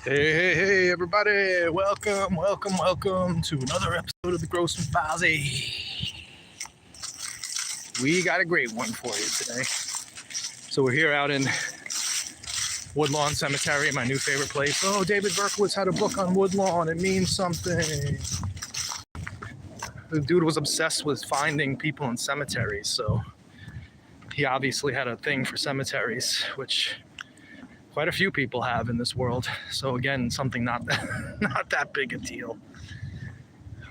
Hey, everybody. Welcome to another episode of the Grossman Files. We got a great one for you today. So we're here out in Woodlawn Cemetery, my new favorite place. Oh, David Berkowitz had a book on Woodlawn. It means something. The dude was obsessed with finding people in cemeteries, so he obviously had a thing for cemeteries, which quite a few people have in this world. So again, something not that big a deal.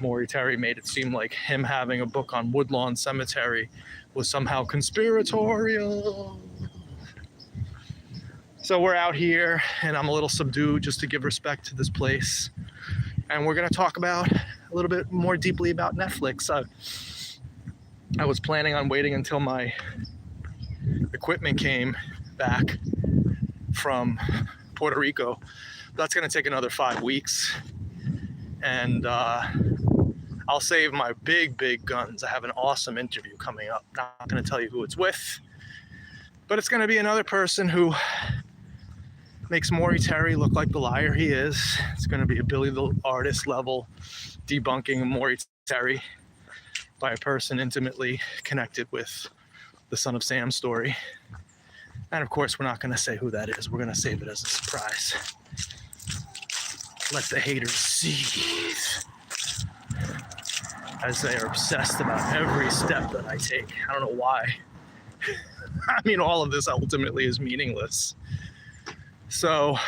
Maury Terry made it seem like him having a book on Woodlawn Cemetery was somehow conspiratorial. So we're out here and I'm a little subdued just to give respect to this place. And we're going to talk about a little bit more deeply about Netflix. I was planning on waiting until my equipment came back from Puerto Rico. That's going to take another 5 weeks. And I'll save my big guns. I have an awesome interview coming up. Not going to tell you who it's with, but it's going to be another person who makes Maury Terry look like the liar he is. It's going to be a Billy the Artist level debunking of Maury Terry by a person intimately connected with the Son of Sam story. And of course, we're not going to say who that is. We're going to save it as a surprise. Let the haters seethe as they are obsessed about every step that I take. I don't know why. I mean, all of this ultimately is meaningless. So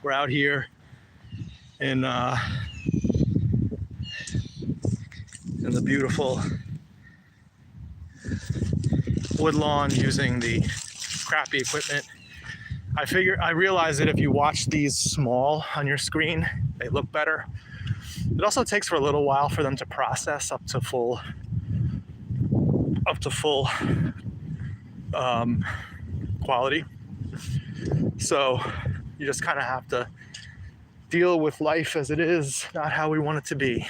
we're out here in the beautiful Woodlawn using the crappy equipment. I realize that if you watch these small on your screen, they look better. It also takes for a little while for them to process up to full quality. So you just kind of have to deal with life as it is, not how we want it to be.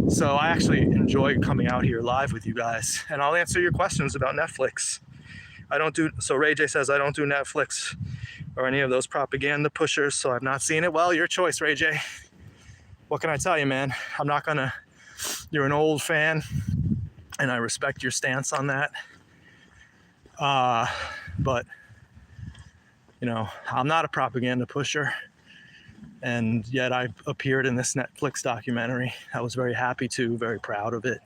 So I actually enjoy coming out here live with you guys, and I'll answer your questions about Netflix. So Ray J says I don't do Netflix or any of those propaganda pushers, so I've not seen it. Well, your choice, Ray J. What can I tell you, man? You're an old fan, and I respect your stance on that. But, I'm not a propaganda pusher, and yet I appeared in this Netflix documentary. I was very proud of it.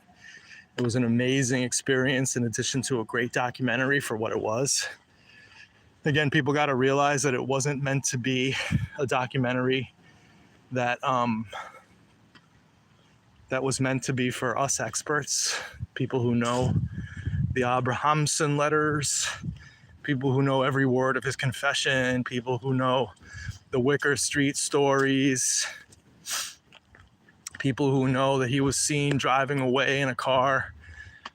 It was an amazing experience in addition to a great documentary for what it was. Again, people got to realize that it wasn't meant to be a documentary that was meant to be for us experts, people who know the Abrahamson letters, people who know every word of his confession, people who know the Wicker Street stories, people who know that he was seen driving away in a car,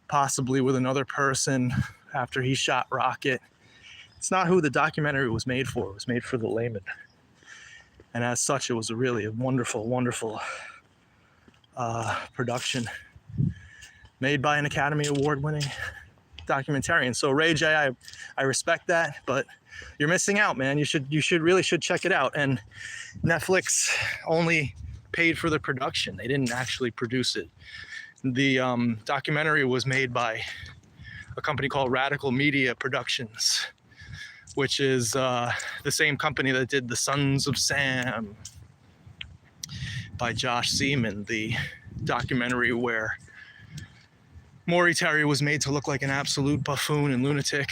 possibly with another person after he shot Rocket. It's not who the documentary was made for. It was made for the layman. And as such, it was really a wonderful production made by an Academy Award-winning documentarian. So Ray J, I respect that, but you're missing out, man. You should really check it out. And Netflix only paid for the production. They didn't actually produce it. The documentary was made by a company called Radical Media Productions, which is the same company that did The Sons of Sam by Josh Seaman, the documentary where Maury Terry was made to look like an absolute buffoon and lunatic,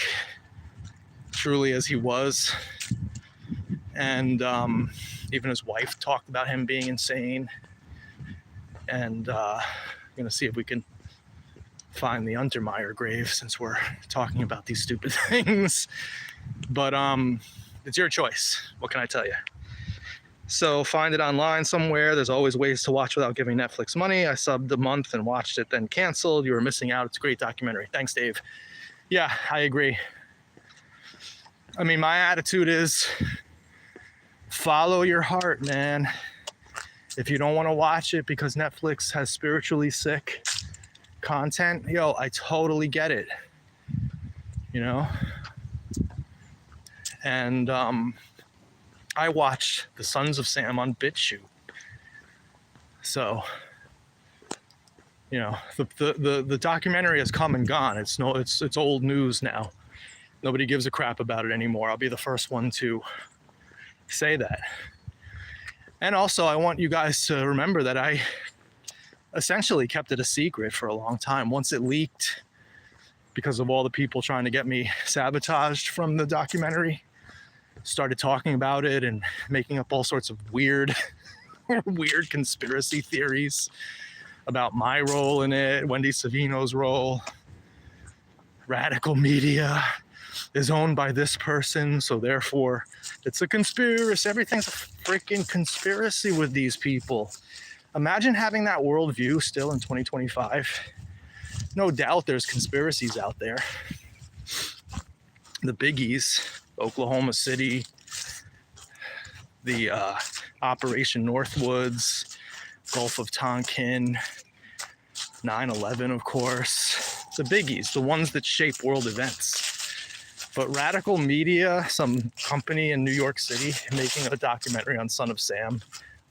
truly as he was. And even his wife talked about him being insane. And I'm going to see if we can find the Untermeyer grave since we're talking about these stupid things. But it's your choice. What can I tell you? So find it online somewhere. There's always ways to watch without giving Netflix money. I subbed a month and watched it, then canceled. You were missing out. It's a great documentary. Thanks, Dave. Yeah, I agree. I mean, my attitude is follow your heart, man. If you don't want to watch it because Netflix has spiritually sick content, I totally get it. And I watched The Sons of Sam on BitChute. So, you know, the documentary has come and gone. It's old news now. Nobody gives a crap about it anymore. I'll be the first one to say that. And also, I want you guys to remember that I essentially kept it a secret for a long time. Once it leaked, because of all the people trying to get me sabotaged from the documentary, started talking about it and making up all sorts of weird conspiracy theories about my role in it, Wendy Savino's role. Radical Media is owned by this person, so therefore it's a conspiracy. Everything's a freaking conspiracy with these people. Imagine having that worldview still in 2025. No doubt there's conspiracies out there. The biggies, Oklahoma City, the Operation Northwoods, Gulf of Tonkin, 9/11, of course. The biggies, the ones that shape world events. But Radical Media, some company in New York City, making a documentary on Son of Sam,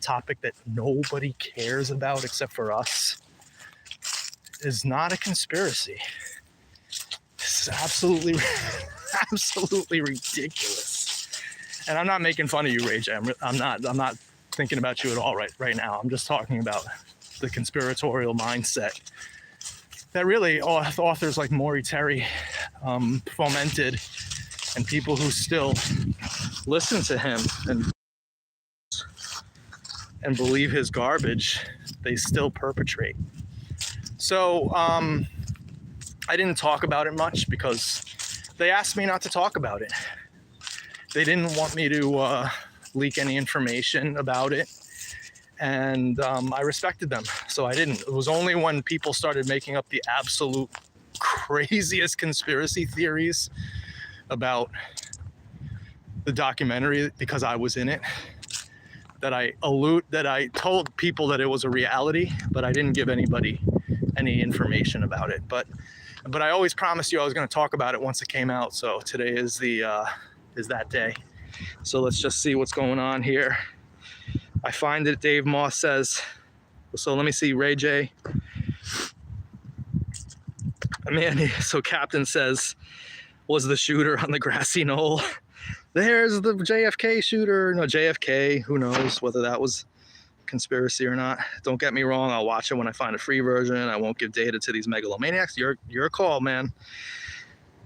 topic that nobody cares about except for us, is not a conspiracy. This is absolutely ridiculous. And I'm not making fun of you, Ray J. I'm not thinking about you at all right now. I'm just talking about the conspiratorial mindset that really authors like Maury Terry fomented, and people who still listen to him and believe his garbage, they still perpetrate. So I didn't talk about it much because they asked me not to talk about it. They didn't want me to leak any information about it. And I respected them, so I didn't. It was only when people started making up the absolute craziest conspiracy theories about the documentary, because I was in it, that I told people that it was a reality, but I didn't give anybody any information about it. But I always promised you I was going to talk about it once it came out. So today is that day. So let's just see what's going on here. I find that Dave Moss says, so let me see, Ray J. So Captain says, was the shooter on the grassy knoll? There's the JFK shooter. No, JFK, who knows whether that was conspiracy or not. Don't get me wrong, I'll watch it when I find a free version. I won't give data to these megalomaniacs. Your call, man.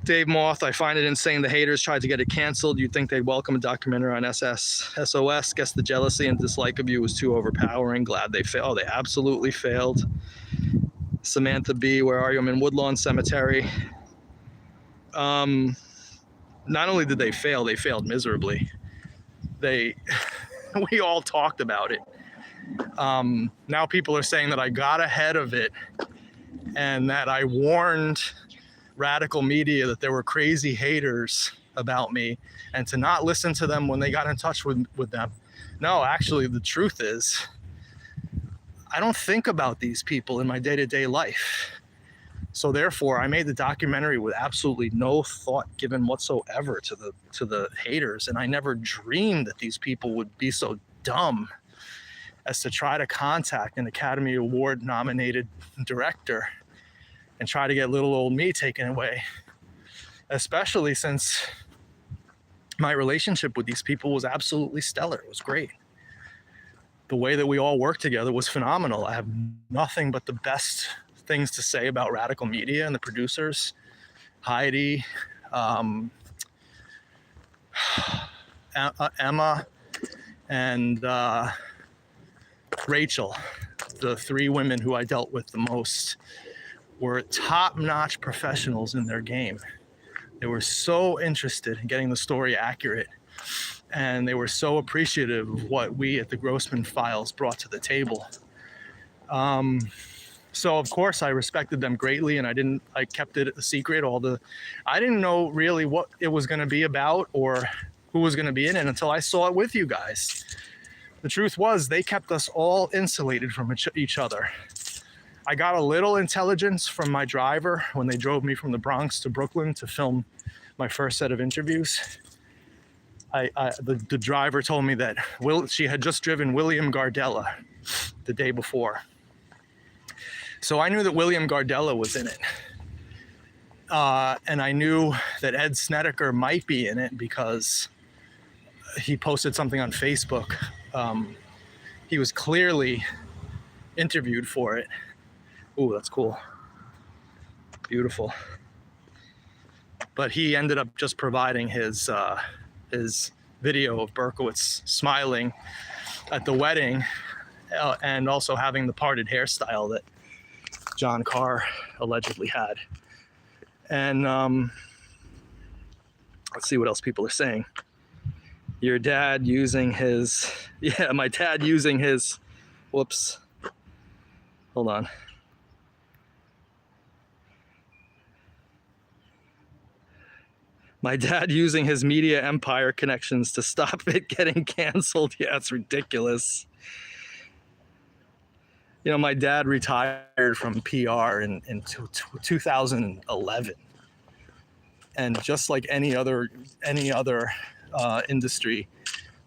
Dave Moth, I find it insane the haters tried to get it canceled. You'd think they'd welcome a documentary on SOS. Guess the jealousy and dislike of you was too overpowering. Glad they failed. Oh, they absolutely failed. Samantha B, where are you? I'm in Woodlawn Cemetery. Not only did they failed miserably. We all talked about it. Now people are saying that I got ahead of it and that I warned Radical Media that there were crazy haters about me and to not listen to them when they got in touch with them. No, actually, the truth is, I don't think about these people in my day-to-day life. So therefore, I made the documentary with absolutely no thought given whatsoever to the haters, and I never dreamed that these people would be so dumb as to try to contact an Academy Award nominated director and try to get little old me taken away, especially since my relationship with these people was absolutely stellar. It was great. The way that we all worked together was phenomenal. I have nothing but the best things to say about Radical Media and the producers, Heidi, Emma, and Rachel. The three women who I dealt with the most were top-notch professionals in their game. They were so interested in getting the story accurate, and they were so appreciative of what we at the Grossman Files brought to the table. So of course I respected them greatly, and I kept it a secret. I didn't know really what it was going to be about or who was going to be in it until I saw it with you guys. The truth was, they kept us all insulated from each other. I got a little intelligence from my driver when they drove me from the Bronx to Brooklyn to film my first set of interviews. the driver told me that she had just driven William Gardella the day before. So I knew that William Gardella was in it. And I knew that Ed Snedeker might be in it because he posted something on Facebook. He was clearly interviewed for it. Ooh, that's cool. Beautiful. But he ended up just providing his video of Berkowitz smiling at the wedding and also having the parted hairstyle that John Carr allegedly had. And let's see what else people are saying. Your dad using his, yeah, my dad using his, whoops, hold on. My dad using his media empire connections to stop it getting canceled. Yeah, it's ridiculous. You know, my dad retired from PR in 2011. And just like any other industry,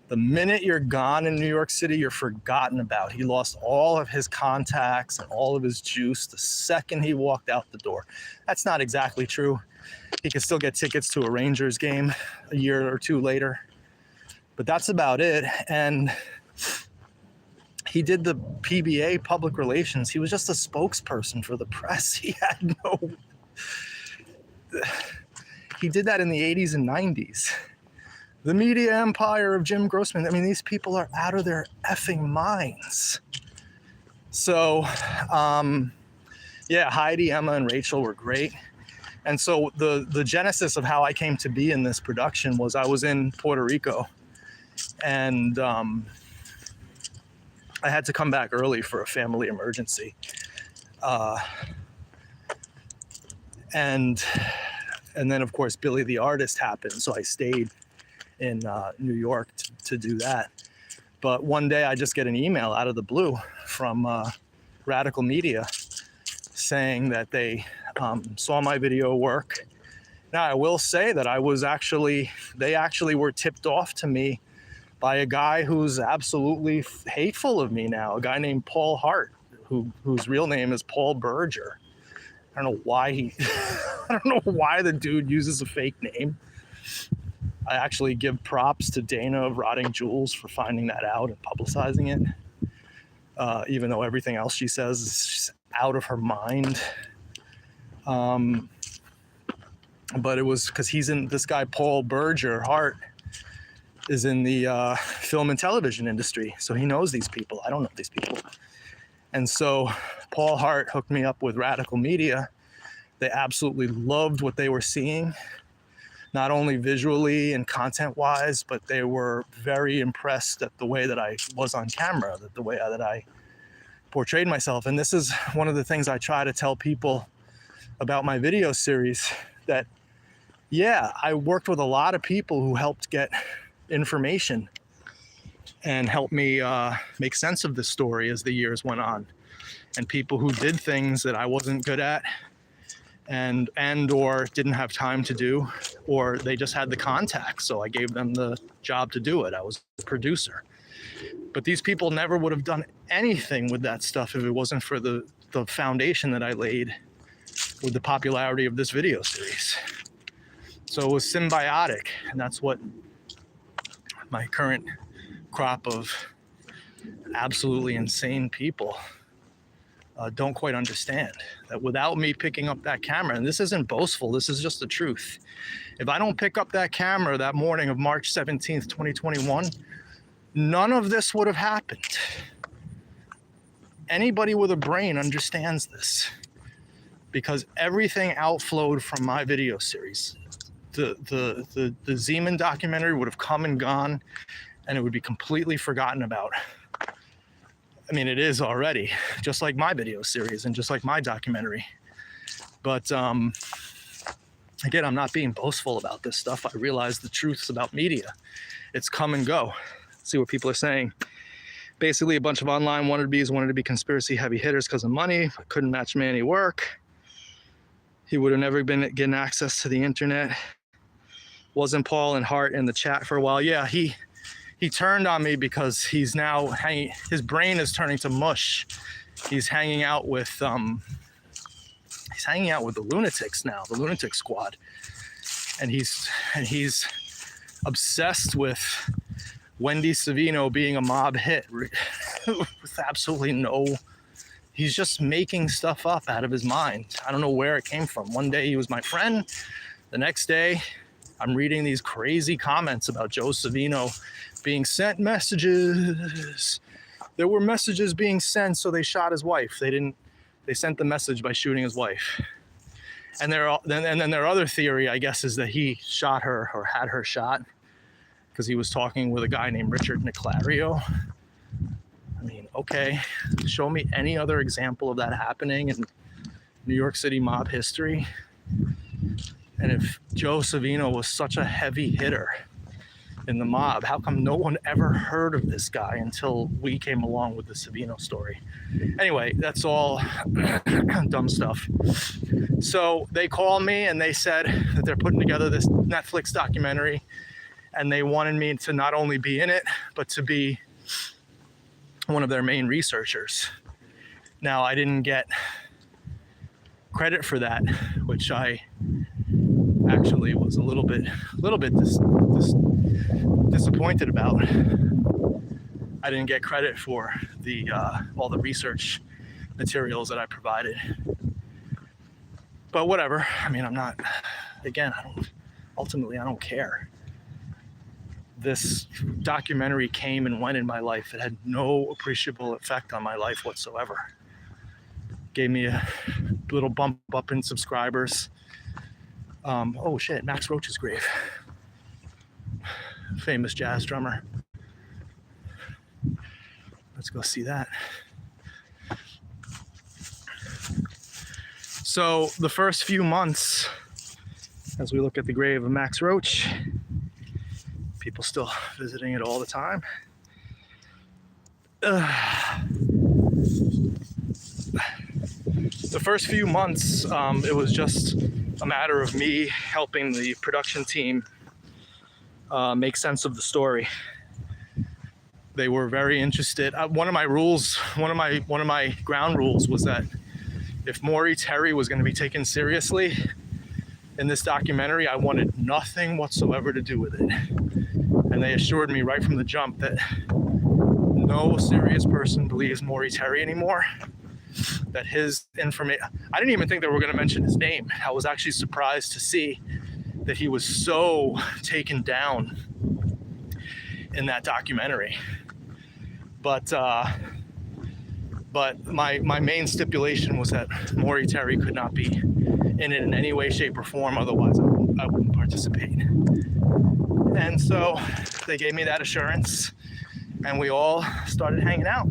the minute you're gone in New York City, you're forgotten about. He lost all of his contacts and all of his juice the second he walked out the door. That's not exactly true. He could still get tickets to a Rangers game a year or two later. But that's about it. And he did the PBA, public relations. He was just a spokesperson for the press. He had no... He did that in the 80s and 90s. The media empire of Jim Grossman. I mean, these people are out of their effing minds. So, yeah, Heidi, Emma, and Rachel were great. And so the genesis of how I came to be in this production was I was in Puerto Rico, and I had to come back early for a family emergency. And then, of course, Billy the Artist happened, so I stayed in New York to do that. But one day I just get an email out of the blue from Radical Media saying that they saw my video work. Now, I will say that they actually were tipped off to me by a guy who's absolutely hateful of me now, a guy named Paul Hart, whose real name is Paul Berger. I don't know why I don't know why the dude uses a fake name. I actually give props to Dana of Rotting Jewels for finding that out and publicizing it. Even though everything else she says is just out of her mind. But it was because this guy, Paul Berger Hart, is in the film and television industry. So he knows these people. I don't know these people. And so Paul Hart hooked me up with Radical Media. They absolutely loved what they were seeing, not only visually and content-wise, but they were very impressed at the way that I was on camera, the way that I portrayed myself. And this is one of the things I try to tell people about my video series, that, yeah, I worked with a lot of people who helped get information and helped me make sense of the story as the years went on. And people who did things that I wasn't good at and or didn't have time to do, or they just had the contacts, so I gave them the job to do it. I was the producer. But these people never would have done anything with that stuff if it wasn't for the foundation that I laid with the popularity of this video series. So it was symbiotic, and that's what my current crop of absolutely insane people don't quite understand. That without me picking up that camera, and this isn't boastful, this is just the truth. If I don't pick up that camera that morning of March 17th, 2021, none of this would have happened. Anybody with a brain understands this, because everything outflowed from my video series. The Zeman documentary would have come and gone, and it would be completely forgotten about. I mean, it is already, just like my video series and just like my documentary. But again, I'm not being boastful about this stuff. I realize the truths about media. It's come and go. Let's see what people are saying. Basically, a bunch of online wannabes wanted to be conspiracy heavy hitters because of money, but couldn't match Manny work. He would have never been getting access to the internet. Wasn't Paul and Hart in the chat for a while? Yeah, he turned on me because he's now his brain is turning to mush. He's hanging out with the lunatics now, the lunatic squad. And he's obsessed with Wendy Savino being a mob hit with absolutely no. He's just making stuff up out of his mind. I don't know where it came from. One day he was my friend. The next day, I'm reading these crazy comments about Joe Savino being sent messages. There were messages being sent, so they shot his wife. They sent the message by shooting his wife. And then their other theory, I guess, is that he shot her or had her shot because he was talking with a guy named Richard Niclario. I mean, okay, show me any other example of that happening in New York City mob history. And if Joe Savino was such a heavy hitter in the mob, how come no one ever heard of this guy until we came along with the Savino story? Anyway, that's all dumb stuff. So they called me and they said that they're putting together this Netflix documentary, and they wanted me to not only be in it, but to be one of their main researchers. Now, I didn't get credit for that, which I actually was a little bit disappointed about. I didn't get credit for the all the research materials that I provided. But whatever. I mean, ultimately I don't care. This documentary came and went in my life. It had no appreciable effect on my life whatsoever. Gave me a little bump up in subscribers. Oh shit, Max Roach's grave. Famous jazz drummer. Let's go see that. So the first few months, as we look at the grave of Max Roach, people still visiting it all the time. The first few months, it was just a matter of me helping the production team make sense of the story. They were very interested. One of my ground rules was that if Maury Terry was going to be taken seriously in this documentary, I wanted nothing whatsoever to do with it. And they assured me right from the jump that no serious person believes Maury Terry anymore. That his information, I didn't even think they were going to mention his name. I was actually surprised to see that he was so taken down in that documentary. But my main stipulation was that Maury Terry could not be in it in any way, shape, or form. Otherwise, I wouldn't participate. And so they gave me that assurance, and we all started hanging out.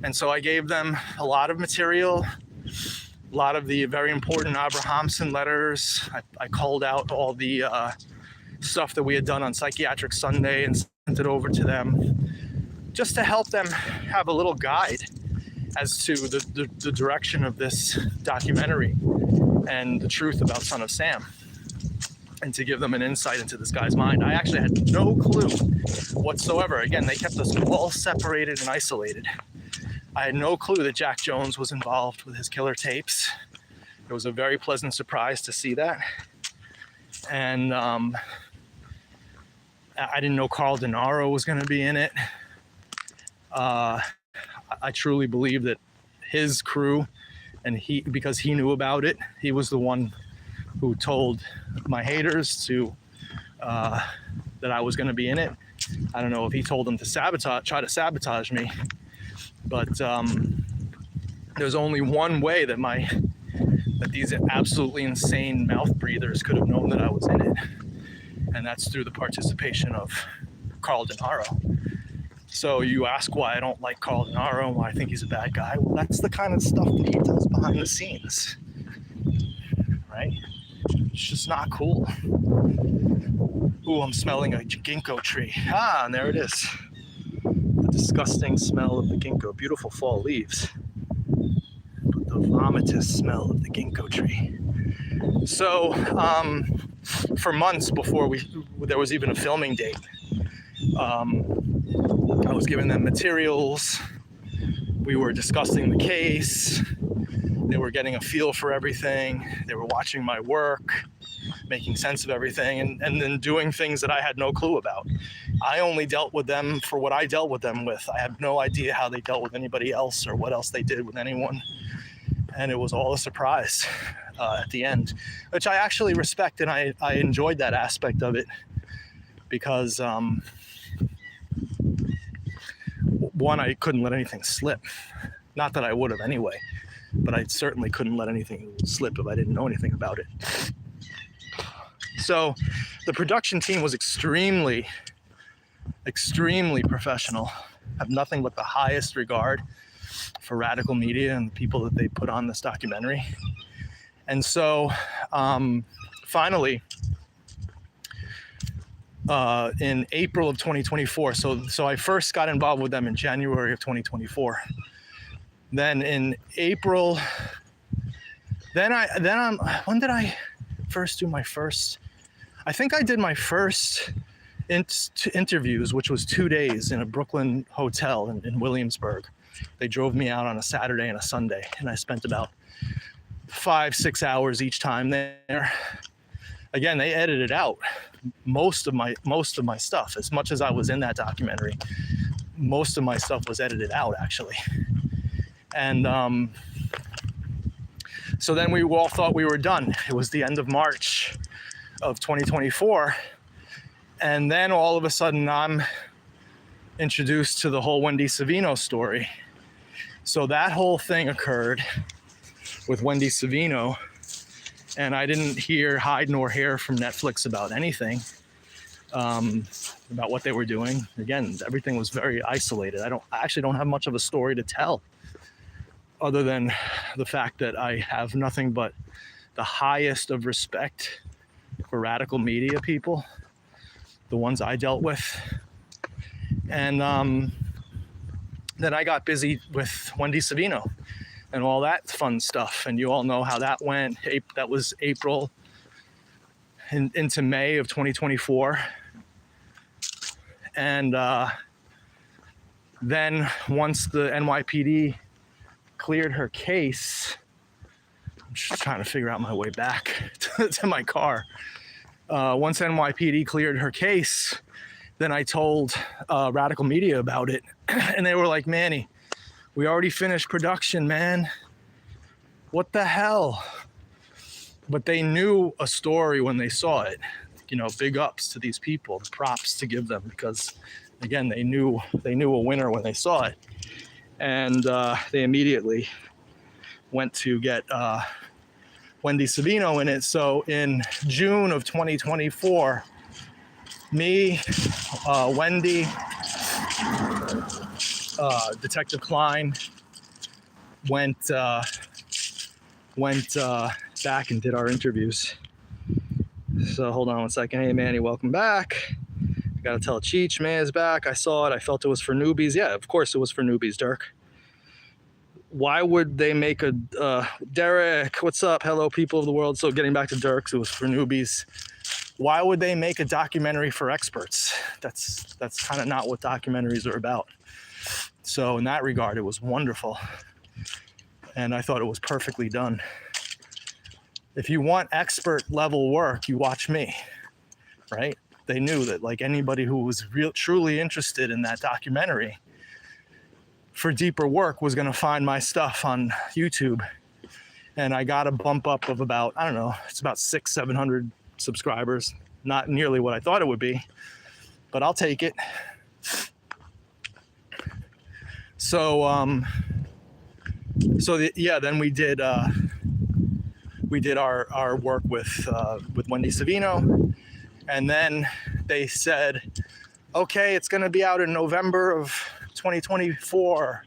And so I gave them a lot of material, a lot of the very important Abrahamson letters. I called out all the stuff that we had done on Psychiatric Sunday and sent it over to them, just to help them have a little guide as to the direction of this documentary and the truth about Son of Sam, and to give them an insight into this guy's mind. I actually had no clue whatsoever. Again, they kept us all separated and isolated. I had no clue that Jack Jones was involved with his killer tapes. It was a very pleasant surprise to see that. And I didn't know Carl Denaro was going to be in it. I truly believe that his crew, and because he knew about it, he was the one who told my haters that I was going to be in it. I don't know if he told them to try to sabotage me, but there's only one way that these absolutely insane mouth breathers could have known that I was in it, and that's through the participation of Carl Denaro. So you ask why I don't like Carl Denaro and why I think he's a bad guy. Well, that's the kind of stuff that he does behind the scenes, right? It's just not cool. Ooh, I'm smelling a ginkgo tree. Ah, and there it is. The disgusting smell of the ginkgo. Beautiful fall leaves. But the vomitous smell of the ginkgo tree. So, for months before there was even a filming date. I was giving them materials. We were discussing the case. They were getting a feel for everything. They were watching my work, making sense of everything, and then doing things that I had no clue about. I only dealt with them for what I dealt with them with. I had no idea how they dealt with anybody else or what else they did with anyone. And it was all a surprise at the end, which I actually respect, and I enjoyed that aspect of it because, one, I couldn't let anything slip. Not that I would have anyway, but I certainly couldn't let anything slip if I didn't know anything about it. So the production team was extremely professional. I have nothing but the highest regard for Radical Media and the people that they put on this documentary. And so finally, in April of 2024, so I first got involved with them in January of 2024. Then in April, when did I first do my first? I think I did my first interviews, which was 2 days in a Brooklyn hotel in Williamsburg. They drove me out on a Saturday and a Sunday, and I spent about 5-6 hours each time there. Again, they edited out most of my stuff. As much as I was in that documentary, most of my stuff was edited out, actually. And so then we all thought we were done. It was the end of March of 2024. And then all of a sudden I'm introduced to the whole Wendy Savino story. So that whole thing occurred with Wendy Savino, and I didn't hear hide nor hair from Netflix about anything, about what they were doing. Again, everything was very isolated. I actually don't have much of a story to tell, other than the fact that I have nothing but the highest of respect for Radical Media people, the ones I dealt with. And then I got busy with Wendy Savino and all that fun stuff. And you all know how that went. That was April into May of 2024. And then once the NYPD cleared her case, I'm just trying to figure out my way back to my car. Once NYPD cleared her case, then I told Radical Media about it, and they were like, Manny, we already finished production, man. What the hell? But they knew a story when they saw it. You know, big ups to these people, the props to give them, because again, they knew a winner when they saw it. And they immediately went to get Wendy Savino in it. So in June of 2024, me, Wendy, Detective Klein went back and did our interviews. So hold on one second. Hey, Manny, welcome back. I gotta tell Cheech, man is back. I saw it. I felt it was for newbies. Yeah, of course it was for newbies, Dirk. Why would they make a Derek? What's up? Hello, people of the world. So getting back to Dirk's, it was for newbies. Why would they make a documentary for experts? That's kind of not what documentaries are about. So in that regard, it was wonderful. And I thought it was perfectly done. If you want expert level work, you watch me, right? They knew that, like, anybody who was truly interested in that documentary for deeper work was going to find my stuff on YouTube. And I got a bump up of about, I don't know, it's about 600-700 subscribers. Not nearly what I thought it would be, but I'll take it. So, then we did our work with Wendy Savino, and then they said, okay, it's going to be out in November of 2024.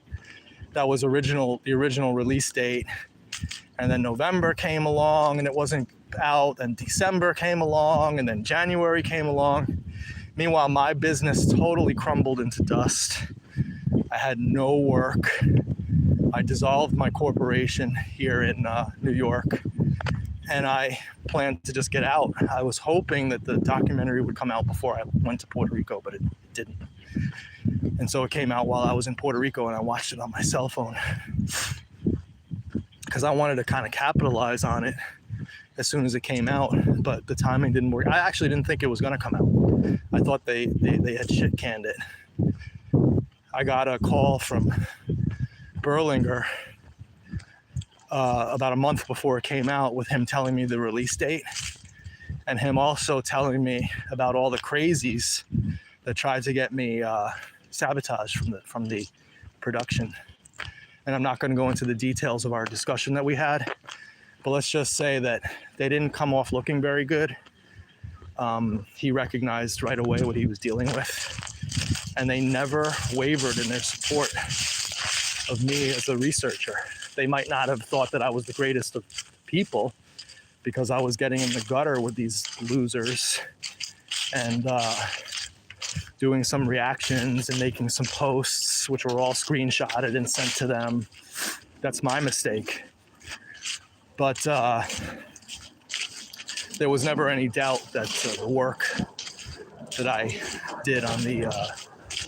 That was the original release date. And then November came along and it wasn't out, and December came along, and then January came along. Meanwhile, my business totally crumbled into dust. I had no work. I dissolved my corporation here in New York, and I planned to just get out. I was hoping that the documentary would come out before I went to Puerto Rico, but it didn't. And so it came out while I was in Puerto Rico, and I watched it on my cell phone because I wanted to kind of capitalize on it as soon as it came out, but the timing didn't work. I actually didn't think it was going to come out. I thought they had shit canned it. I got a call from Berlinger about a month before it came out with him telling me the release date, and him also telling me about all the crazies that tried to get me sabotaged from the production. And I'm not going to go into the details of our discussion that we had, but let's just say that they didn't come off looking very good. He recognized right away what he was dealing with, and they never wavered in their support of me as a researcher. They might not have thought that I was the greatest of people because I was getting in the gutter with these losers and doing some reactions and making some posts, which were all screenshotted and sent to them. That's my mistake. But there was never any doubt that the work that I did on the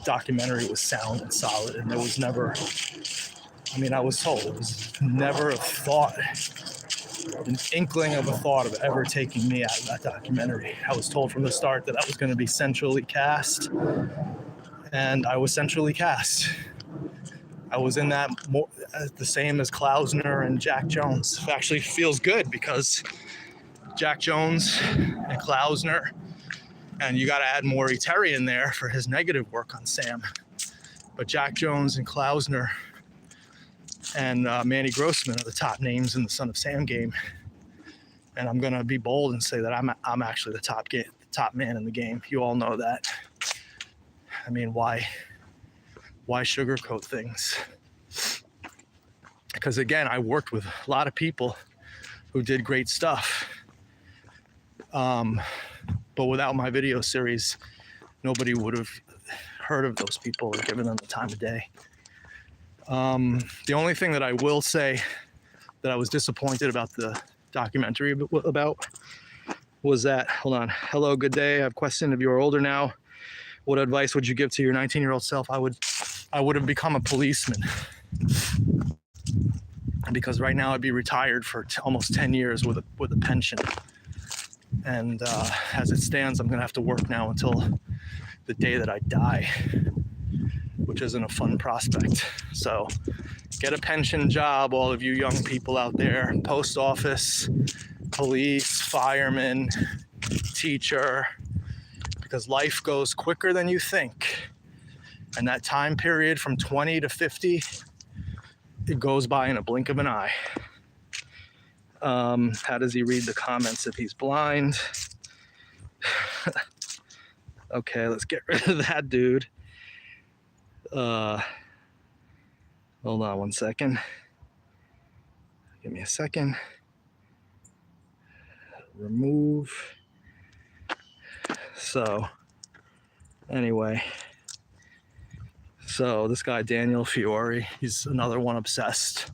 documentary was sound and solid, and there was never, I was told, it was never a thought, an inkling of a thought of ever taking me out of that documentary. I was told from the start that I was going to be centrally cast, and I was centrally cast. I was in that the same as Klausner and Jack Jones. It actually feels good because Jack Jones and Klausner, and you got to add Maury Terry in there for his negative work on Sam. But Jack Jones and Klausner and Manny Grossman are the top names in the Son of Sam game. And I'm going to be bold and say that I'm actually the top man in the game. You all know that. Why sugarcoat things? Because again, I worked with a lot of people who did great stuff. But without my video series, nobody would have heard of those people or given them the time of day. The only thing that I will say that I was disappointed about the documentary about was that, hold on, hello, good day. I have a question. If you are older now, what advice would you give to your 19-year-old self? I would have become a policeman, because right now I'd be retired for almost 10 years with a pension. And as it stands, I'm going to have to work now until the day that I die, which isn't a fun prospect. So get a pension job, all of you young people out there, post office, police, fireman, teacher, because life goes quicker than you think. And that time period from 20 to 50, it goes by in a blink of an eye. How does he read the comments if he's blind? Okay, let's get rid of that dude. Hold on one second. Give me a second. Remove. So, anyway. So, this guy, Daniel Fiore, he's another one obsessed.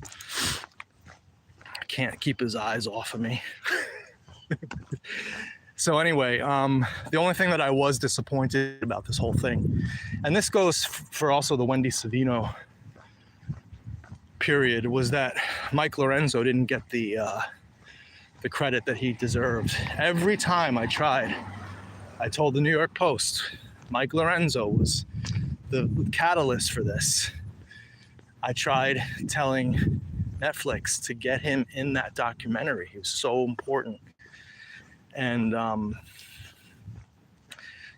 Can't keep his eyes off of me. So anyway, the only thing that I was disappointed about this whole thing, and this goes for also the Wendy Savino period, was that Mike Lorenzo didn't get the credit that he deserved. Every time I tried, I told the New York Post, Mike Lorenzo was the catalyst for this. I tried telling Netflix to get him in that documentary. He was so important. And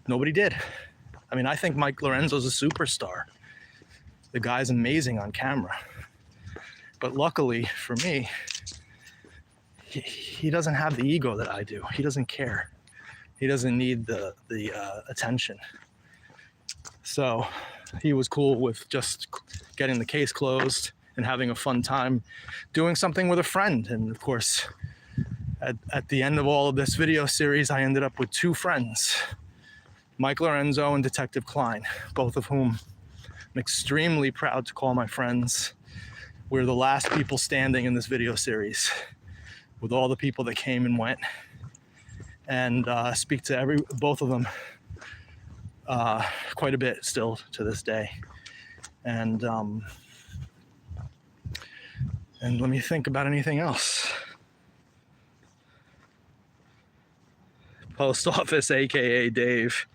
nobody did. I think Mike Lorenzo's a superstar. The guy's amazing on camera. But luckily for me, he doesn't have the ego that I do. He doesn't care. He doesn't need the attention. So he was cool with just getting the case closed and having a fun time doing something with a friend. And of course, at the end of all of this video series, I ended up with two friends, Mike Lorenzo and Detective Klein, both of whom I'm extremely proud to call my friends. We're the last people standing in this video series. with all the people that came and went, and speak to both of them quite a bit still to this day. And let me think about anything else. Post office, aka Dave.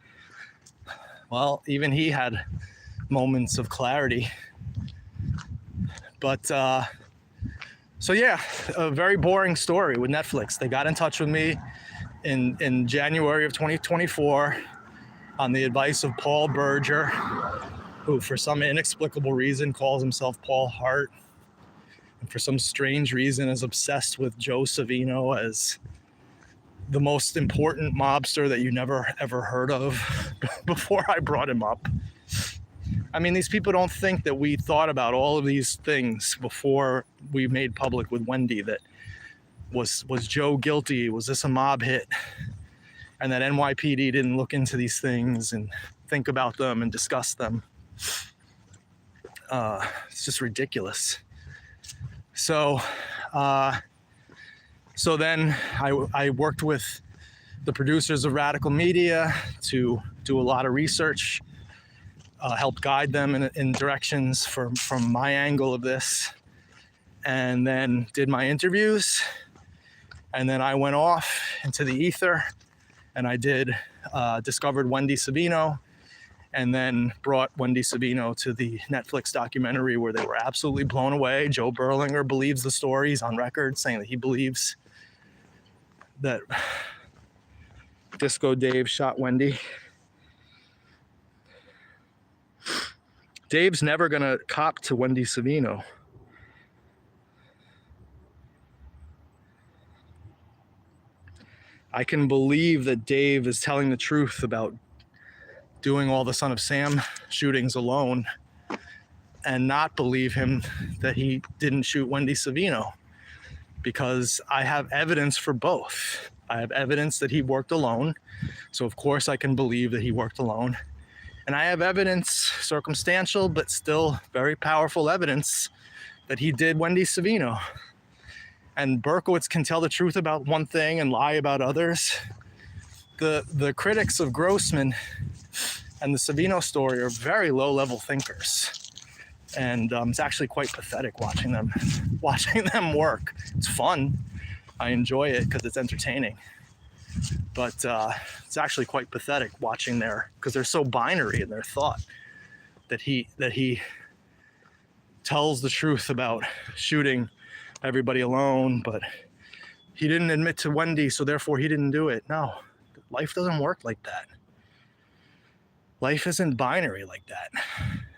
Well, even he had moments of clarity. But so yeah, a very boring story with Netflix. They got in touch with me in January of 2024 on the advice of Paul Berger, who for some inexplicable reason calls himself Paul Hart, and for some strange reason is obsessed with Joe Savino as the most important mobster that you never ever heard of before I brought him up. I mean, these people don't think that we thought about all of these things before we made public with Wendy, that was Joe guilty? Was this a mob hit? And that NYPD didn't look into these things and think about them and discuss them. It's just ridiculous. So then I worked with the producers of Radical Media to do a lot of research, helped guide them in directions from my angle of this, and then did my interviews. And then I went off into the ether and I discovered Wendy Savino, and then brought Wendy Savino to the Netflix documentary, where they were absolutely blown away. Joe Berlinger believes the story. He's on record saying that he believes that Disco Dave shot Wendy. Dave's never gonna cop to Wendy Savino. I can believe that Dave is telling the truth about doing all the Son of Sam shootings alone, and not believe him that he didn't shoot Wendy Savino, because I have evidence for both. I have evidence that he worked alone, so of course I can believe that he worked alone. And I have evidence, circumstantial but still very powerful evidence, that he did Wendy Savino. And Berkowitz can tell the truth about one thing and lie about others. The critics of Grossman and the Savino story are very low-level thinkers. And it's actually quite pathetic watching them work. It's fun. I enjoy it because it's entertaining. But it's actually quite pathetic watching because they're so binary in their thought, that he tells the truth about shooting everybody alone, but he didn't admit to Wendy, so therefore he didn't do it. No, life doesn't work like that. Life isn't binary like that.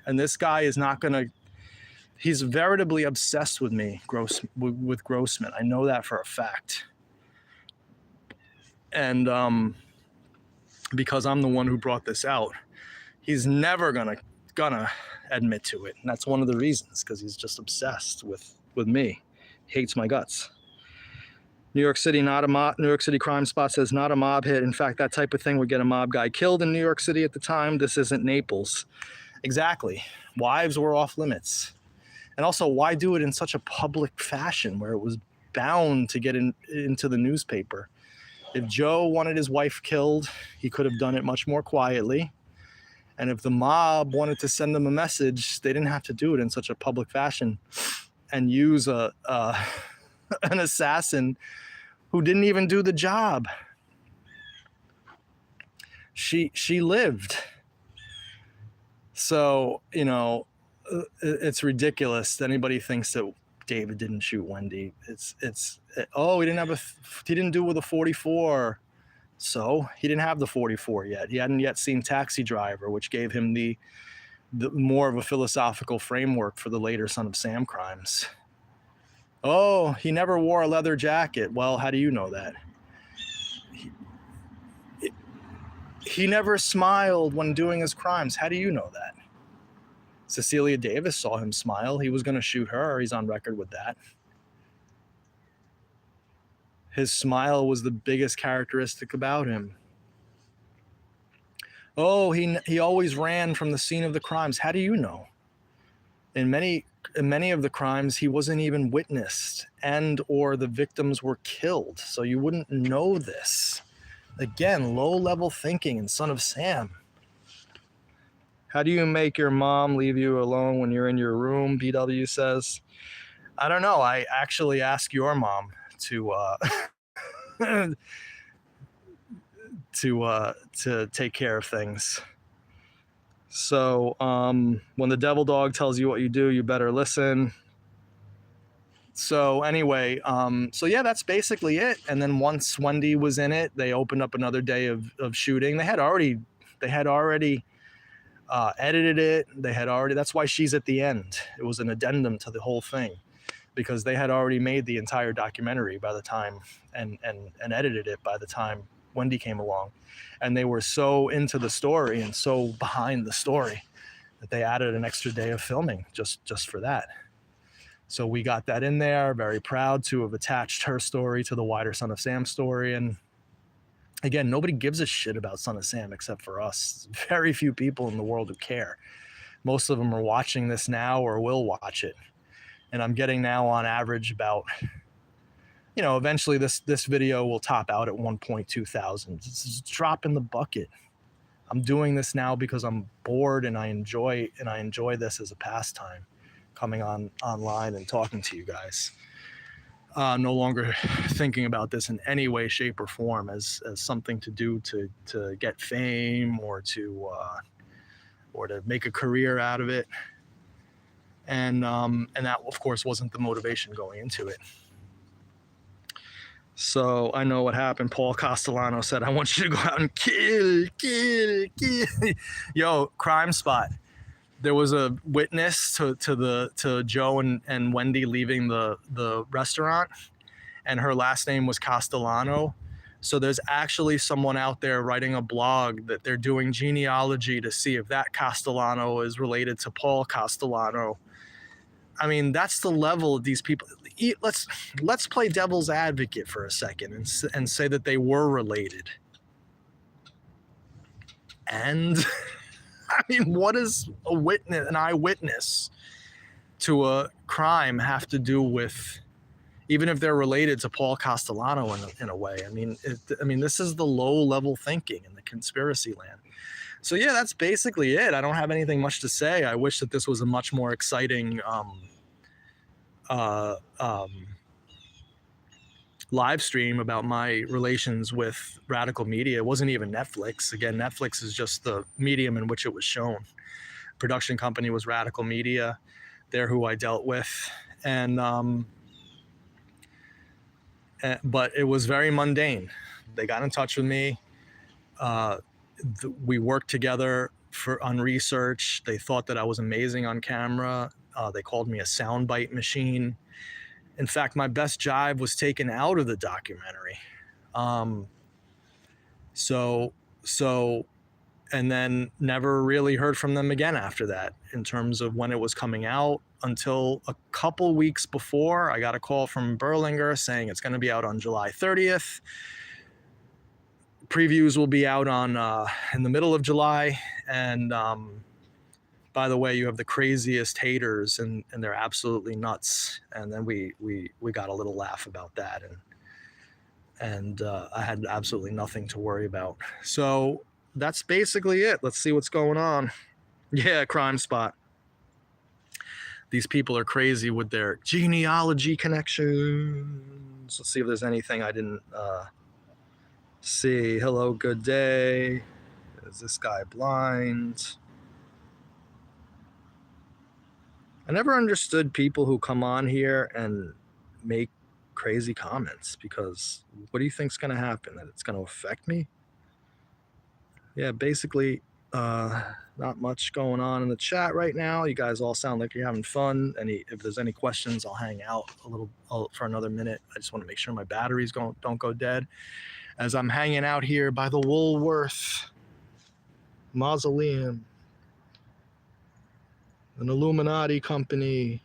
And this guy is not gonna, he's veritably obsessed with me, with Grossman. I know that for a fact. And because I'm the one who brought this out, he's never gonna admit to it. And that's one of the reasons, because he's just obsessed with me. Hates my guts. New York City Crime Spot says not a mob hit. In fact, that type of thing would get a mob guy killed in New York City at the time. This isn't Naples. Exactly. Wives were off limits. And also, why do it in such a public fashion where it was bound to get into the newspaper? If Joe wanted his wife killed, he could have done it much more quietly. And if the mob wanted to send them a message, they didn't have to do it in such a public fashion and use an assassin who didn't even do the job. She lived. So, it's ridiculous that anybody thinks that David didn't shoot Wendy. He didn't do it with a 44. So he didn't have the 44 yet. He hadn't yet seen Taxi Driver, which gave him the more of a philosophical framework for the later Son of Sam crimes. Oh, he never wore a leather jacket. Well, how do you know that? He never smiled when doing his crimes. How do you know that? Cecilia Davis saw him smile. He was going to shoot her. He's on record with that. His smile was the biggest characteristic about him. Oh, he always ran from the scene of the crimes. How do you know? In many of the crimes, he wasn't even witnessed, and or the victims were killed. So you wouldn't know this. Again, low-level thinking in Son of Sam. How do you make your mom leave you alone when you're in your room? BW says. I don't know. I actually ask your mom to to take care of things. So when the devil dog tells you what you do, you better listen. So anyway, so yeah, that's basically it. And then once Wendy was in it, they opened up another day of shooting. They had already edited it. That's why she's at the end. It was an addendum to the whole thing, because they had already made the entire documentary by the time and edited it by the time Wendy came along. And they were so into the story and so behind the story that they added an extra day of filming just for that. So we got that in there. Very proud to have attached her story to the wider Son of Sam story. And again, nobody gives a shit about Son of Sam except for us. Very few people in the world who care. Most of them are watching this now or will watch it. And I'm getting now on average about, eventually this video will top out at 1.2 thousand. It's a drop in the bucket. I'm doing this now because I'm bored and I enjoy this as a pastime, coming online and talking to you guys. No longer thinking about this in any way, shape, or form as something to do to get fame or to make a career out of it. And that, of course, wasn't the motivation going into it. So I know what happened. Paul Castellano said, I want you to go out and kill. Yo, Crime Spot. There was a witness to Joe and Wendy leaving the restaurant, and her last name was Castellano. So there's actually someone out there writing a blog that they're doing genealogy to see if that Castellano is related to Paul Castellano. I mean, that's the level of these people. Let's play devil's advocate for a second and say that they were related. And I mean, what does an eyewitness to a crime have to do with, even if they're related to Paul Castellano in a way? I mean, this is the low-level thinking in the conspiracy land. So yeah, that's basically it. I don't have anything much to say. I wish that this was a much more exciting live stream about my relations with Radical Media. It wasn't even Netflix. Again, Netflix is just the medium in which it was shown. Production company was Radical Media. They're who I dealt with. But it was very mundane. They got in touch with me. We worked together on research. They thought that I was amazing on camera. They called me a soundbite machine. In fact, my best jive was taken out of the documentary. And then never really heard from them again after that in terms of when it was coming out, until a couple weeks before. I got a call from Berlinger saying it's going to be out on July 30th. Previews will be out in the middle of July. And by the way, you have the craziest haters, and they're absolutely nuts. And then we got a little laugh about that, and I had absolutely nothing to worry about. So that's basically it. Let's see what's going on. Yeah, Crime Spot. These people are crazy with their genealogy connections. Let's see if there's anything I didn't see. Hello, good day. Is this guy blind? I never understood people who come on here and make crazy comments, because what do you think's going to happen? That it's going to affect me? Yeah, basically, not much going on in the chat right now. You guys all sound like you're having fun. If there's any questions, I'll hang out for another minute. I just want to make sure my batteries don't go dead, as I'm hanging out here by the Woolworth Mausoleum, an Illuminati company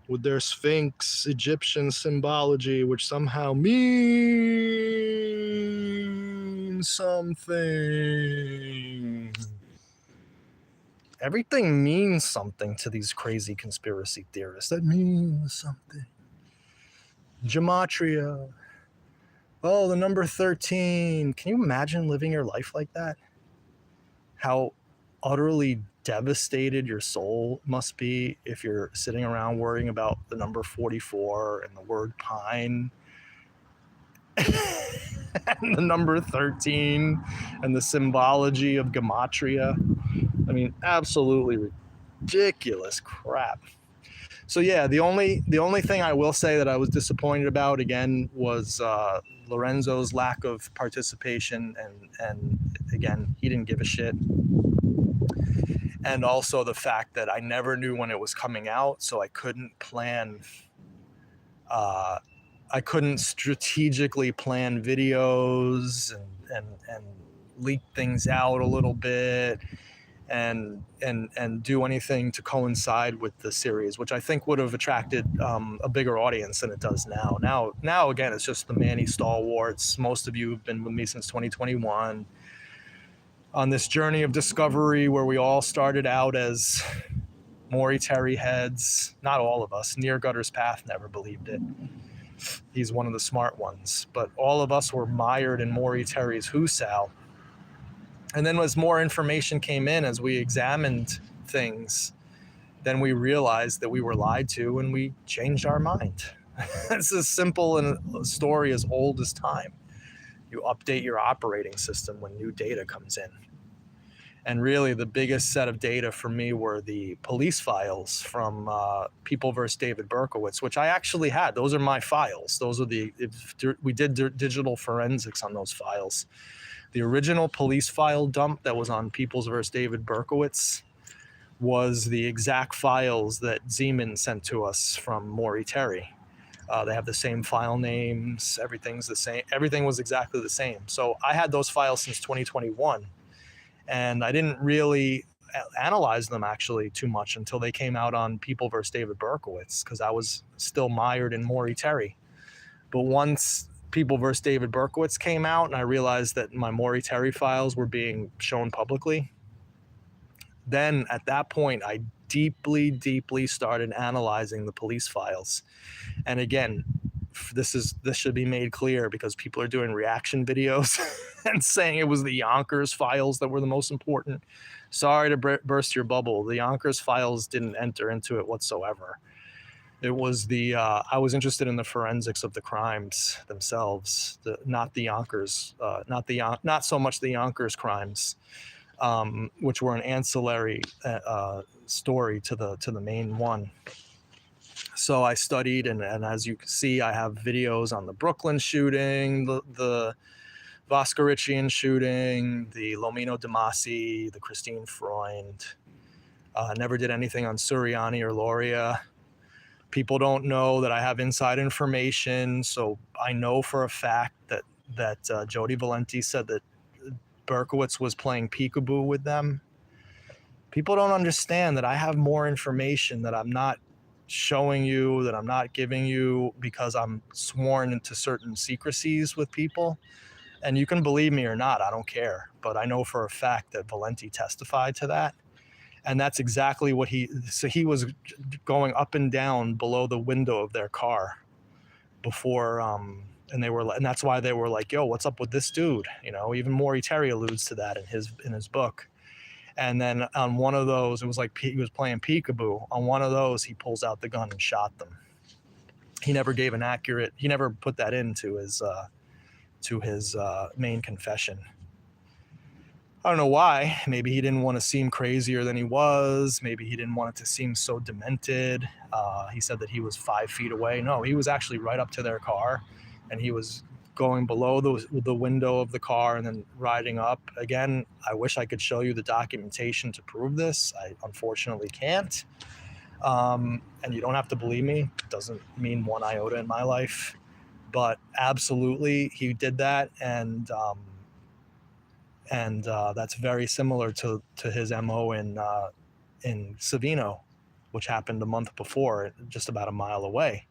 with their Sphinx Egyptian symbology, which somehow means something. Everything means something to these crazy conspiracy theorists. That means something. Gematria. Oh, the number 13. Can you imagine living your life like that? How utterly devastated your soul must be if you're sitting around worrying about the number 44 and the word pine and the number 13 and the symbology of gematria. I mean, absolutely ridiculous crap. So yeah, the only thing I will say that I was disappointed about again was Lorenzo's lack of participation, and again, he didn't give a shit. And also the fact that I never knew when it was coming out, so I couldn't plan. I couldn't strategically plan videos and leak things out a little bit and do anything to coincide with the series, which I think would have attracted a bigger audience than it does now. Now again, it's just the Manny stalwarts. Most of you have been with me since 2021 on this journey of discovery where we all started out as Maury Terry heads. Not all of us. Near Gutter's Path never believed it. He's one of the smart ones. But all of us were mired in Maury Terry's Husal. And then as more information came in, as we examined things, then we realized that we were lied to and we changed our mind. It's as simple and a story as old as time. You update your operating system when new data comes in. And really the biggest set of data for me were the police files from People vs. David Berkowitz, which I actually had. Those are my files. Those are we did digital forensics on those files. The original police file dump that was on Peoples vs. David Berkowitz was the exact files that Zeman sent to us from Maury Terry. They have the same file names. Everything's the same. Everything was exactly the same. So I had those files since 2021. And I didn't really analyze them actually too much until they came out on People vs. David Berkowitz, because I was still mired in Maury Terry. But once People vs. David Berkowitz came out and I realized that my Maury Terry files were being shown publicly, then at that point I deeply, deeply started analyzing the police files. And again, this should be made clear because people are doing reaction videos and saying it was the Yonkers files that were the most important. Sorry to burst your bubble. The Yonkers files didn't enter into it whatsoever. It was I was interested in the forensics of the crimes themselves, not the Yonkers, not so much the Yonkers crimes, which were an ancillary story to the main one. So I studied, and as you can see, I have videos on the Brooklyn shooting, the Voskerichian shooting, the Lomino Damasi, the Christine Freund. Never did anything on Suriani or Loria. People don't know that I have inside information, so I know for a fact that Jody Valenti said that Berkowitz was playing peekaboo with them. People don't understand that I have more information that I'm not showing you, that I'm not giving you, because I'm sworn into certain secrecies with people. And you can believe me or not, I don't care. But I know for a fact that Valenti testified to that. And that's exactly what he was going up and down below the window of their car before, and that's why they were like, yo, what's up with this dude? You know, even Maury Terry alludes to that in his book. And then on one of those, it was like he was playing peekaboo. On one of those, he pulls out the gun and shot them. He never gave he never put that into his main confession. I don't know why. Maybe he didn't want to seem crazier than he was. Maybe he didn't want it to seem so demented. He said that he was 5 feet away. No, he was actually right up to their car, and he was going below the window of the car and then riding up. Again, I wish I could show you the documentation to prove this. I unfortunately can't. And you don't have to believe me. It doesn't mean one iota in my life. But absolutely, he did that, and that's very similar to his MO in Savino, which happened a month before, just about a mile away,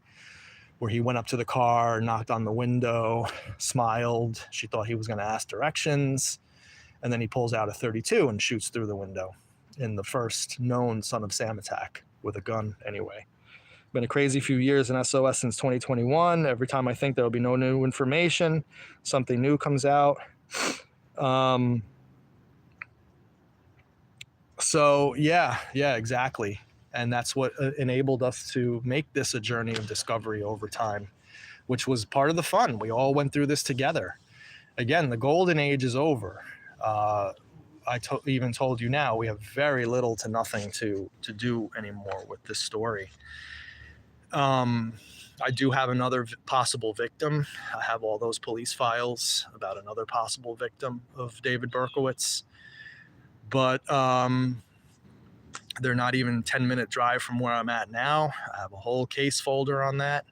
where he went up to the car, knocked on the window, smiled. She thought he was going to ask directions, and then he pulls out a .32 and shoots through the window. in the first known Son of Sam attack with a gun anyway. Been a crazy few years in SOS since 2021. Every time I think there'll be no new information, something new comes out. So yeah, exactly. And that's what enabled us to make this a journey of discovery over time, which was part of the fun. We all went through this together. Again, the golden age is over. Even told you now, we have very little to nothing to do anymore with this story. I do have another possible victim. I have all those police files about another possible victim of David Berkowitz, but they're not even 10-minute drive from where I'm at now. I have a whole case folder on that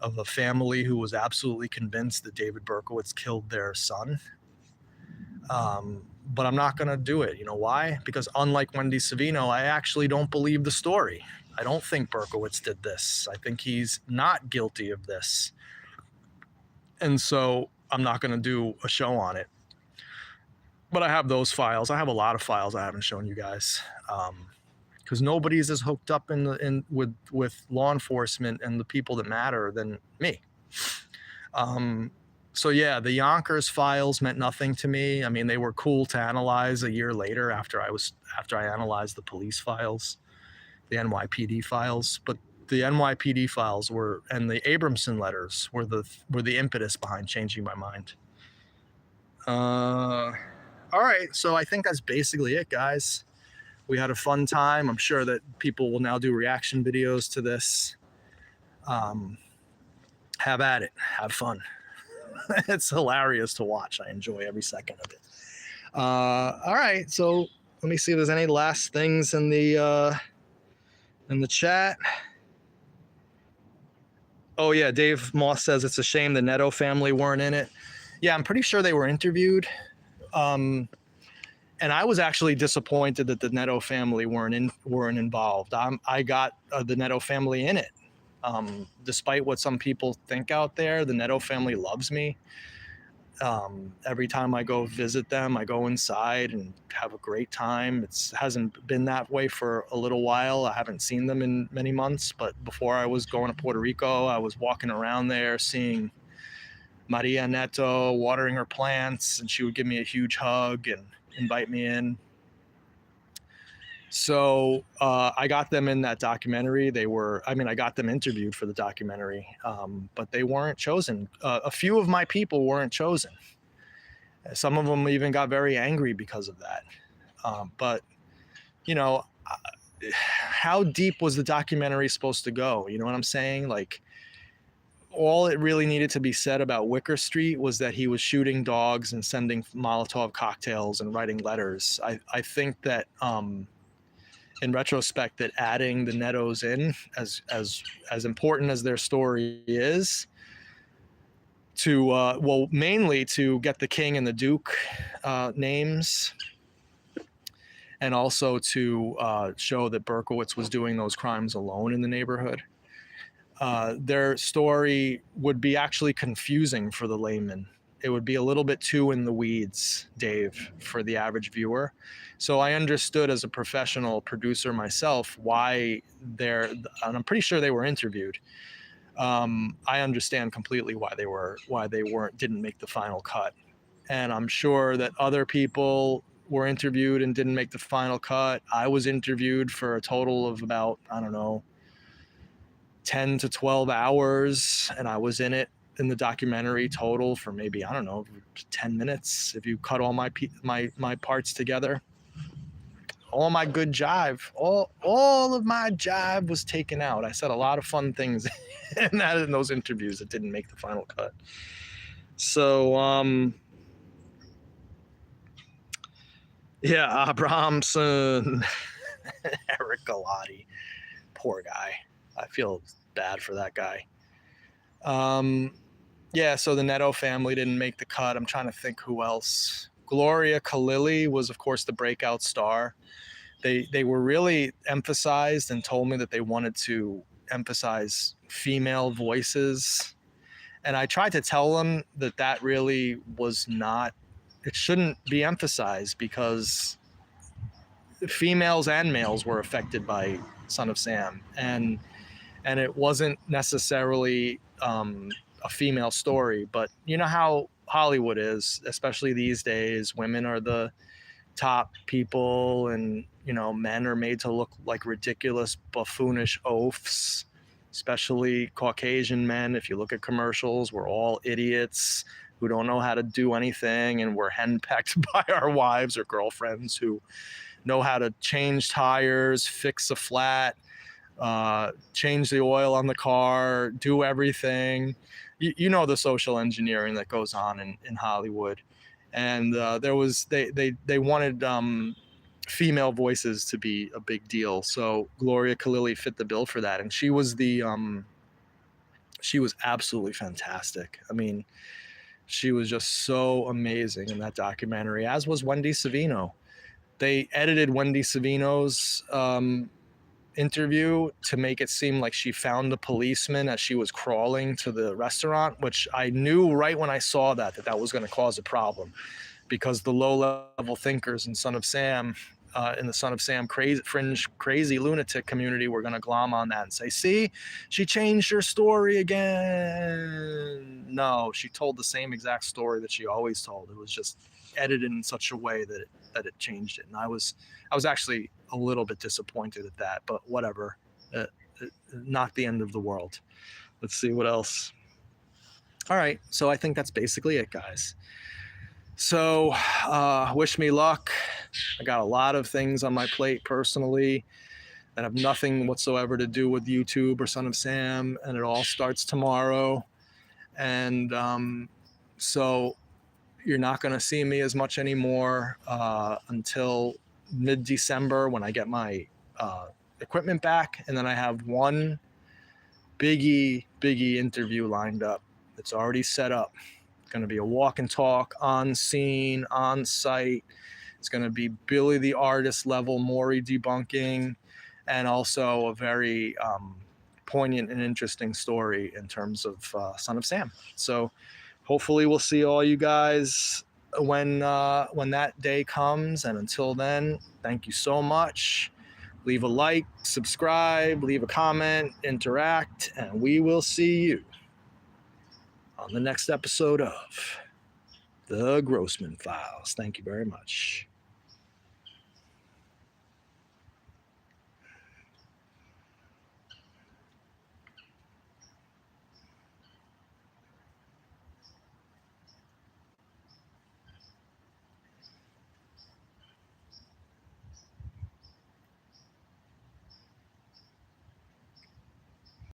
of a family who was absolutely convinced that David Berkowitz killed their son. But I'm not going to do it. You know why? Because unlike Wendy Savino, I actually don't believe the story. I don't think Berkowitz did this. I think he's not guilty of this. And so I'm not going to do a show on it. But I have those files. I have a lot of files I haven't shown you guys. Because nobody's as hooked up with law enforcement and the people that matter than me. So yeah, the Yonkers files meant nothing to me. I mean, they were cool to analyze a year later after I analyzed the police files, the NYPD files. But the NYPD files and the Abramson letters were the impetus behind changing my mind. All right, so I think that's basically it, guys. We had a fun time. I'm sure that people will now do reaction videos to this. Have at it. Have fun. It's hilarious to watch. I enjoy every second of it. All right, so let me see if there's any last things in the chat. Oh yeah, Dave Moss says it's a shame the Neto family weren't in it. Yeah, I'm pretty sure they were interviewed. And I was actually disappointed that the Neto family weren't involved. I got the Neto family in it. Despite what some people think out there, the Neto family loves me. Every time I go visit them, I go inside and have a great time. It hasn't been that way for a little while. I haven't seen them in many months, but before I was going to Puerto Rico, I was walking around there seeing Maria Neto watering her plants, and she would give me a huge hug and invite me in. So I got them in that documentary. I got them interviewed for the documentary, but they weren't chosen. A few of my people weren't chosen. Some of them even got very angry because of that. But, you know, how deep was the documentary supposed to go? You know what I'm saying? Like, all it really needed to be said about Wicker Street was that he was shooting dogs and sending Molotov cocktails and writing letters. I think that in retrospect, that adding the Netos in, as important as their story is, to mainly to get the King and the Duke names, and also to show that Berkowitz was doing those crimes alone in the neighborhood. Their story would be actually confusing for the layman. It would be a little bit too in the weeds, Dave, for the average viewer. So I understood as a professional producer myself why and I'm pretty sure they were interviewed. I understand completely why they didn't make the final cut. And I'm sure that other people were interviewed and didn't make the final cut. I was interviewed for a total of about, 10 to 12 hours, and I was in the documentary total for maybe 10 minutes if you cut all my parts together. All my good jive, all of my jive was taken out. I said a lot of fun things in those interviews that didn't make the final cut. So yeah, Abrahamson, Eric Galati, poor guy. I feel bad for that guy. Yeah, so the Neto family didn't make the cut. I'm trying to think who else. Gloria Khalili was, of course, the breakout star. They were really emphasized and told me that they wanted to emphasize female voices. And I tried to tell them that really was not, it shouldn't be emphasized, because females and males were affected by Son of Sam, and it wasn't necessarily a female story, but you know how Hollywood is, especially these days. Women are the top people, and men are made to look like ridiculous, buffoonish oafs, especially Caucasian men. If you look at commercials, we're all idiots who don't know how to do anything, and we're henpecked by our wives or girlfriends who know how to change tires, fix a flat, change the oil on the car, do everything. You know the social engineering that goes on in Hollywood. And they wanted female voices to be a big deal. So Gloria Khalili fit the bill for that, and she was absolutely fantastic. I mean, she was just so amazing in that documentary, as was Wendy Savino. They edited Wendy Savino's interview to make it seem like she found the policeman as she was crawling to the restaurant, which I knew right when I saw that was going to cause a problem, because the low-level thinkers in Son of Sam, in the Son of Sam crazy lunatic community, were going to glom on that and say, see, she changed her story again. No, she told the same exact story that she always told. It was just edited in such a way that it changed it. And I was actually a little bit disappointed at that, but whatever. Not the end of the world. Let's see what else. All right, so I think that's basically it, guys. So wish me luck. I got a lot of things on my plate personally that have nothing whatsoever to do with YouTube or Son of Sam, and it all starts tomorrow. And so you're not going to see me as much anymore until mid-December, when I get my equipment back, and then I have one biggie interview lined up. It's already set up. It's going to be a walk and talk, on scene, on site. It's going to be Billy the Artist level Maury debunking, and also a very poignant and interesting story in terms of Son of Sam. So hopefully we'll see all you guys when that day comes. And until then, thank you so much. Leave a like, subscribe, leave a comment, interact, and we will see you on the next episode of The Grossman Files. Thank you very much.